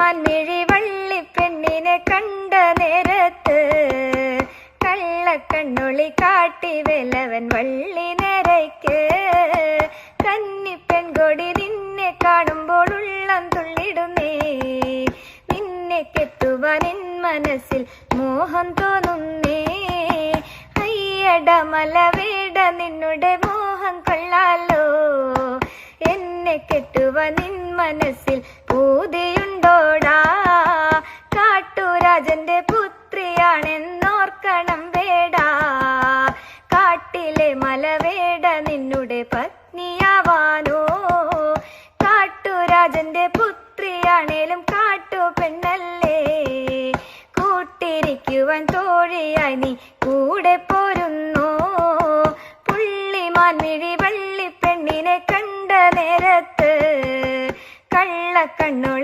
മാൻമിഴി വള്ളിപ്പെണ്ണിനെ കണ്ട നേരത്ത് കള്ളക്കണ്ണൊളി കാട്ടി വേലവൻ വള്ളി നിരയ്ക്ക്. കന്നിപ്പെൺകൊടി നിന്നെ കാണുമ്പോൾ ഉള്ളം തുള്ളിടുന്നേ, നിന്നെ കെട്ടുവാൻ എൻ മനസ്സിൽ മോഹം തോന്നുന്നേ. അയ്യട മലവേട നിന്നുടെ മോഹം കൊള്ളാലോ, എന്നെ കെട്ടുവാൻ നിൻ മനസ്സിൽ പൂതിയുണ്ടോടാ. കാട്ടുരാജന്റെ പുത്രിയാണെന്നോർക്കണം വേടാ, കാട്ടിലെ മലവേട നിന്നുടെ പത്നിയാവാനോ. കാട്ടുരാജന്റെ പുത്രിയാണേലും കാട്ടു പെണ്ണല്ലേ, കൂട്ടിരിക്കുവാൻ തോഴിയായി നീ കൂടെ പോരുന്നോ. പുള്ളിമാൻമിഴി വള്ളിപ്പെണ്ണിനെ കണ്ട നേരത്ത് കള്ളക്കണ്ണൊളി